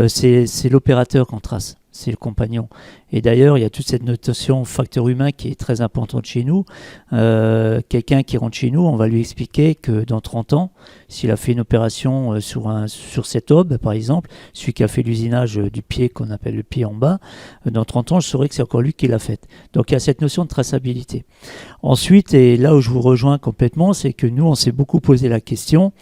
c'est l'opérateur qu'on trace, c'est le compagnon. Et d'ailleurs, il y a toute cette notation facteur humain qui est très importante chez nous. Quelqu'un qui rentre chez nous, on va lui expliquer que dans 30 ans, s'il a fait une opération sur cet aube, par exemple, celui qui a fait l'usinage du pied qu'on appelle le pied en bas, dans 30 ans, je saurais que c'est encore lui qui l'a fait. Donc il y a cette notion de traçabilité. Ensuite, et là où je vous rejoins complètement, c'est que nous, on s'est beaucoup posé la question,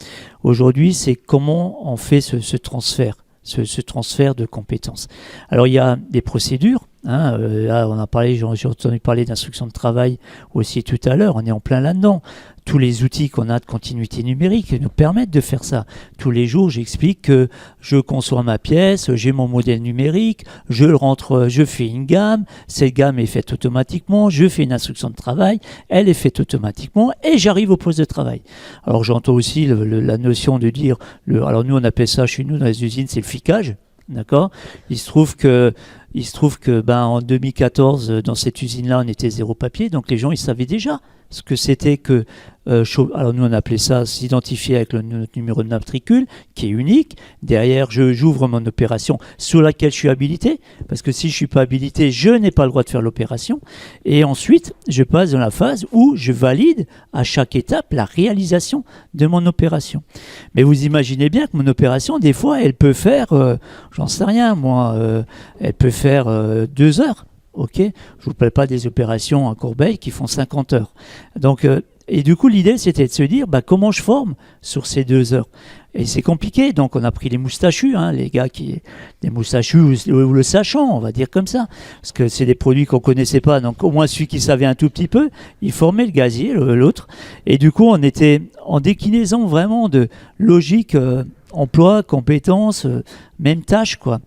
aujourd'hui, c'est comment on fait ce transfert. Ce transfert de compétences. Alors il y a des procédures, là on a parlé, j'ai entendu parler d'instruction de travail aussi tout à l'heure, on est en plein là-dedans. Tous les outils qu'on a de continuité numérique nous permettent de faire ça. Tous les jours, j'explique que je conçois ma pièce, j'ai mon modèle numérique, je le rentre, je fais une gamme, cette gamme est faite automatiquement, je fais une instruction de travail, elle est faite automatiquement et j'arrive au poste de travail. Alors j'entends aussi la notion de dire, alors nous on appelle ça chez nous dans les usines, c'est le ficage. D'accord. Il se trouve que en 2014 dans cette usine-là on était zéro papier, donc les gens ils savaient déjà ce que c'était que alors nous on appelait ça s'identifier avec notre numéro de matricule qui est unique. Derrière j'ouvre mon opération sur laquelle je suis habilité, parce que si je suis pas habilité je n'ai pas le droit de faire l'opération, et ensuite je passe dans la phase où je valide à chaque étape la réalisation de mon opération. Mais vous imaginez bien que mon opération des fois elle peut faire j'en sais rien moi, elle peut faire 2 heures. Ok, je vous parle pas des opérations à Corbeil qui font 50 heures. Donc, et du coup, l'idée, c'était de se dire, comment je forme sur ces 2 heures. Et c'est compliqué, donc on a pris les moustachus, les gars des moustachus ou le sachant, on va dire comme ça, parce que c'est des produits qu'on connaissait pas, donc au moins celui qui savait un tout petit peu, il formait le gazier, l'autre. Et du coup, on était en déclinaison vraiment de logique emploi, compétences, même tâche, quoi.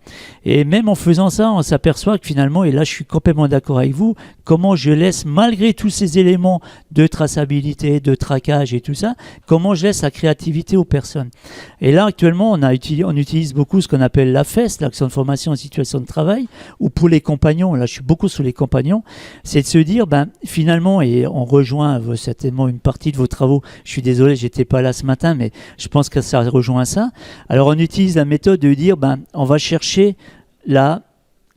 Et même en faisant ça, on s'aperçoit que finalement, et là je suis complètement d'accord avec vous, comment je laisse, malgré tous ces éléments de traçabilité, de traquage et tout ça, comment je laisse la créativité aux personnes. Et là, actuellement, on utilise beaucoup ce qu'on appelle l'AFES, l'action de formation en situation de travail, ou pour les compagnons, là je suis beaucoup sur les compagnons, c'est de se dire, finalement, et on rejoint certainement une partie de vos travaux, je suis désolé, j'étais pas là ce matin, mais je pense que ça rejoint ça. Alors on utilise la méthode de dire, on va chercher la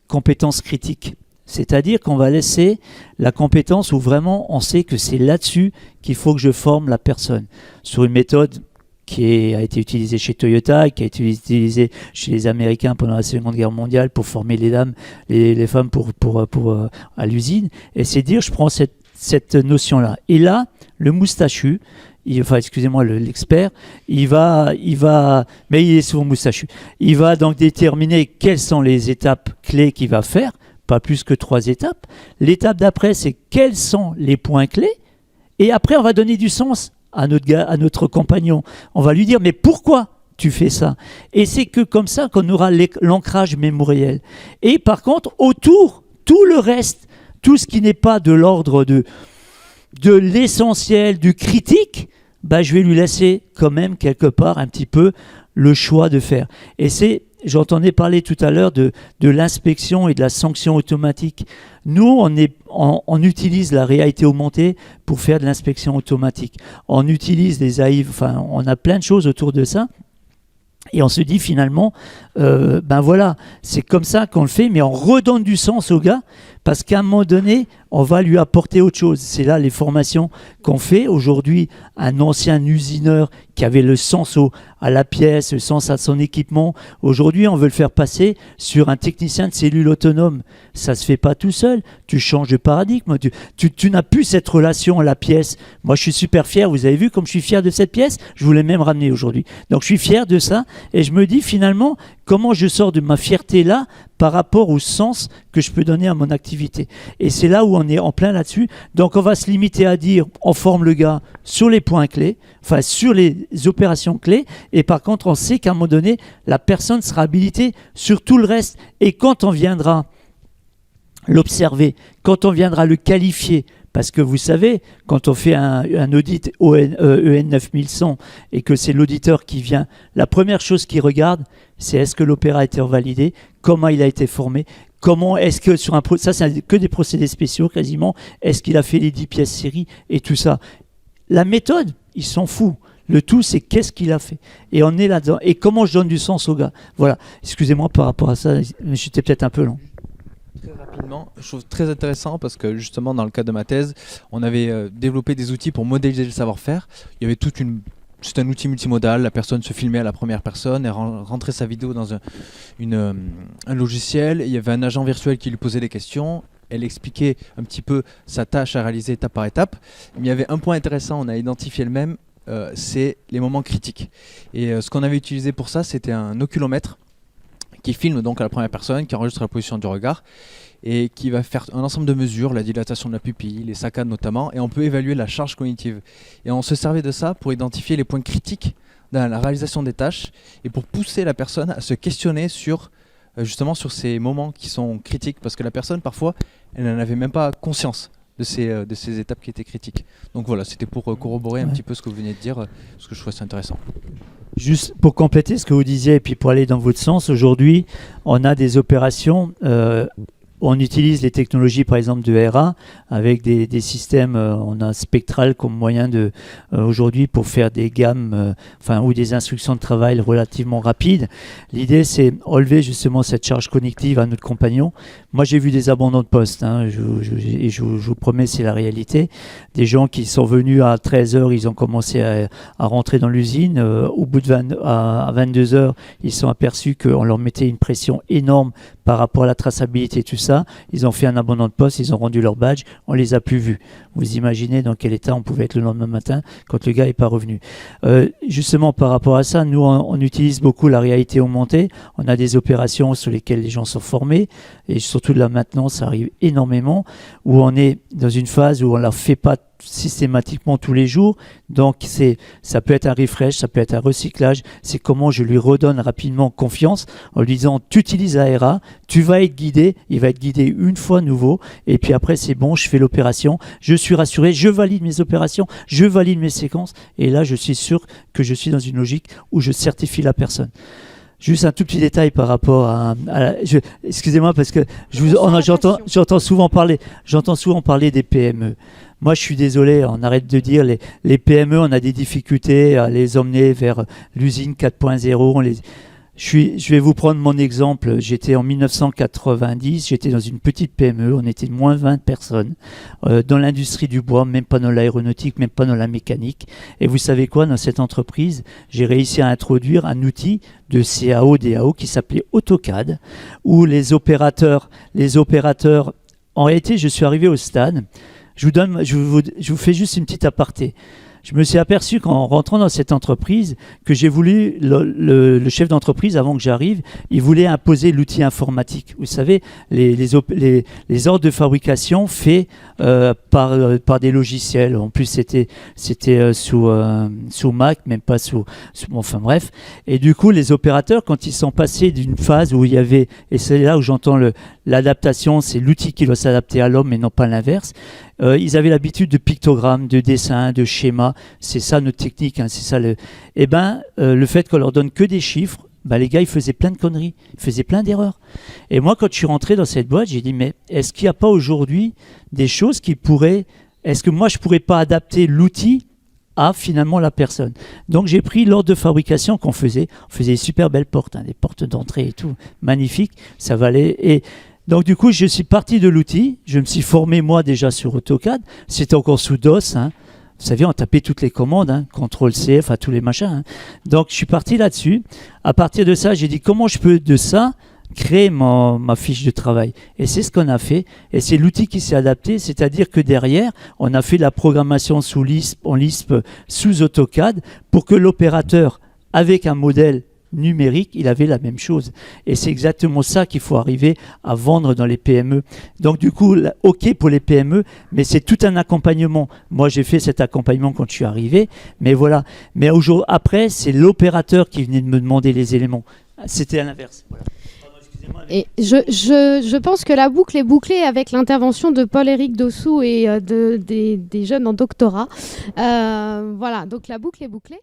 compétence critique. C'est-à-dire qu'on va laisser la compétence où vraiment on sait que c'est là-dessus qu'il faut que je forme la personne. Sur une méthode qui a été utilisée chez Toyota, qui a été utilisée chez les Américains pendant la Seconde Guerre mondiale pour former les femmes à l'usine. Et c'est dire, je prends cette notion-là. Et là, le moustachu, excusez-moi, l'expert, il va, mais il est souvent moustachu. Il va donc déterminer quelles sont les étapes clés qu'il va faire, pas plus que 3 étapes. L'étape d'après, c'est quels sont les points clés. Et après, on va donner du sens à notre compagnon. On va lui dire, mais pourquoi tu fais ça? Et c'est que comme ça qu'on aura l'ancrage mémoriel. Et par contre, autour, tout le reste, tout ce qui n'est pas de l'ordre de l'essentiel, du critique, je vais lui laisser quand même quelque part un petit peu le choix de faire. Et j'entendais parler tout à l'heure de l'inspection et de la sanction automatique. Nous, on utilise la réalité augmentée pour faire de l'inspection automatique. On utilise les AI, on a plein de choses autour de ça. Et on se dit finalement, voilà, c'est comme ça qu'on le fait, mais on redonne du sens au gars, parce qu'à un moment donné, on va lui apporter autre chose. C'est là les formations qu'on fait. Aujourd'hui, un ancien usineur qui avait le sens à la pièce, le sens à son équipement, aujourd'hui, on veut le faire passer sur un technicien de cellule autonome. Ça ne se fait pas tout seul. Tu changes de paradigme. Tu n'as plus cette relation à la pièce. Moi, je suis super fier. Vous avez vu comme je suis fier de cette pièce? Je vous l'ai même ramenée aujourd'hui. Donc, je suis fier de ça. Et je me dis finalement, comment je sors de ma fierté là par rapport au sens que je peux donner à mon activité. Et c'est là où on est en plein là-dessus. Donc on va se limiter à dire, on forme le gars sur les points clés, sur les opérations clés, et par contre on sait qu'à un moment donné, la personne sera habilitée sur tout le reste. Et quand on viendra l'observer, quand on viendra le qualifier Parce que vous savez, quand on fait un audit EN 9100 et que c'est l'auditeur qui vient, la première chose qu'il regarde, c'est est-ce que l'opérateur validé, comment il a été formé, comment est-ce que sur ça c'est que des procédés spéciaux quasiment, est-ce qu'il a fait les 10 pièces série et tout ça. La méthode, il s'en fout. Le tout, c'est qu'est-ce qu'il a fait. Et on est là-dedans. Et comment je donne du sens au gars. Voilà. Excusez-moi par rapport à ça, j'étais peut-être un peu long. Très rapidement, je trouve très intéressant parce que justement dans le cadre de ma thèse, on avait développé des outils pour modéliser le savoir-faire. Il y avait c'est un outil multimodal, la personne se filmait à la première personne, elle rentrait sa vidéo dans un logiciel, il y avait un agent virtuel qui lui posait des questions, elle expliquait un petit peu sa tâche à réaliser étape par étape. Mais il y avait un point intéressant, on a identifié le même, c'est les moments critiques. Et ce qu'on avait utilisé pour ça, c'était un oculomètre qui filme donc à la première personne, qui enregistre la position du regard et qui va faire un ensemble de mesures, la dilatation de la pupille, les saccades notamment, et on peut évaluer la charge cognitive. Et on se servait de ça pour identifier les points critiques dans la réalisation des tâches et pour pousser la personne à se questionner sur justement sur ces moments qui sont critiques, parce que la personne parfois elle n'en avait même pas conscience de ces étapes qui étaient critiques. Donc voilà, c'était pour corroborer un petit peu ce que vous venez de dire, parce que je trouvais ça intéressant. Juste pour compléter ce que vous disiez et puis pour aller dans votre sens, aujourd'hui on a des opérations, on utilise les technologies par exemple de RA avec des systèmes, on a Spectral comme moyen aujourd'hui pour faire des gammes ou des instructions de travail relativement rapides. L'idée c'est enlever justement cette charge cognitive à notre compagnon. Moi j'ai vu des abandons de poste, je vous promets c'est la réalité. Des gens qui sont venus à 13h, ils ont commencé à rentrer dans l'usine, au bout de à 22h, ils sont aperçus qu'on leur mettait une pression énorme par rapport à la traçabilité et tout ça. Ils ont fait un abandon de poste, ils ont rendu leur badge, on les a plus vus. Vous imaginez dans quel état on pouvait être le lendemain matin quand le gars n'est pas revenu. Justement par rapport à ça, nous on utilise beaucoup la réalité augmentée. On a des opérations sur lesquelles les gens sont formés et surtout de la maintenance, ça arrive énormément, où on est dans une phase où on ne la fait pas systématiquement tous les jours, donc ça peut être un refresh, ça peut être un recyclage, c'est comment je lui redonne rapidement confiance en lui disant tu utilises ARA, tu vas être guidé, il va être guidé une fois nouveau et puis après c'est bon, je fais l'opération, je suis rassuré, je valide mes opérations, je valide mes séquences et là je suis sûr que je suis dans une logique où je certifie la personne. Juste un tout petit détail par rapport excusez-moi parce que j'entends souvent parler des PME. Moi, je suis désolé, on arrête de dire les PME, on a des difficultés à les emmener vers l'usine 4.0. Je vais vous prendre mon exemple. J'étais en 1990, j'étais dans une petite PME, on était moins 20 personnes dans l'industrie du bois, même pas dans l'aéronautique, même pas dans la mécanique. Et vous savez quoi, dans cette entreprise, j'ai réussi à introduire un outil de CAO, DAO qui s'appelait AutoCAD, où les opérateurs, en réalité, je suis arrivé au stade. Je vous fais juste une petite aparté. Je me suis aperçu qu'en rentrant dans cette entreprise, que j'ai voulu, le chef d'entreprise, avant que j'arrive, il voulait imposer l'outil informatique. Vous savez, les ordres de fabrication faits par des logiciels. En plus, c'était sous Mac, même pas enfin bref. Et du coup, les opérateurs, quand ils sont passés d'une phase où il y avait, et c'est là où j'entends l'adaptation, c'est l'outil qui doit s'adapter à l'homme et non pas l'inverse. Ils avaient l'habitude de pictogrammes, de dessins, de schémas. C'est ça notre technique. C'est ça le fait qu'on leur donne que des chiffres, les gars, ils faisaient plein de conneries. Ils faisaient plein d'erreurs. Et moi, quand je suis rentré dans cette boîte, j'ai dit, mais est-ce qu'il n'y a pas aujourd'hui des choses qui pourraient... Est-ce que moi, je ne pourrais pas adapter l'outil à finalement la personne? Donc, j'ai pris l'ordre de fabrication qu'on faisait. On faisait des super belles portes, des portes d'entrée et tout. Magnifiques. Ça valait... Et donc du coup, je suis parti de l'outil, je me suis formé moi déjà sur AutoCAD, c'était encore sous DOS, Vous savez, on tapait toutes les commandes, CTRL-C, enfin tous les machins. Donc je suis parti là-dessus. À partir de ça, j'ai dit comment je peux de ça créer ma fiche de travail. Et c'est ce qu'on a fait. Et c'est l'outil qui s'est adapté, c'est-à-dire que derrière, on a fait la programmation en Lisp sous AutoCAD pour que l'opérateur, avec un modèle numérique, il avait la même chose. Et c'est exactement ça qu'il faut arriver à vendre dans les PME. Donc du coup, ok pour les PME, mais c'est tout un accompagnement. Moi, j'ai fait cet accompagnement quand je suis arrivé, mais voilà. Mais après, c'est l'opérateur qui venait de me demander les éléments. C'était à l'inverse. Voilà. Et je pense que la boucle est bouclée avec l'intervention de Paul-Éric Dossou et des jeunes en doctorat. Voilà, donc la boucle est bouclée.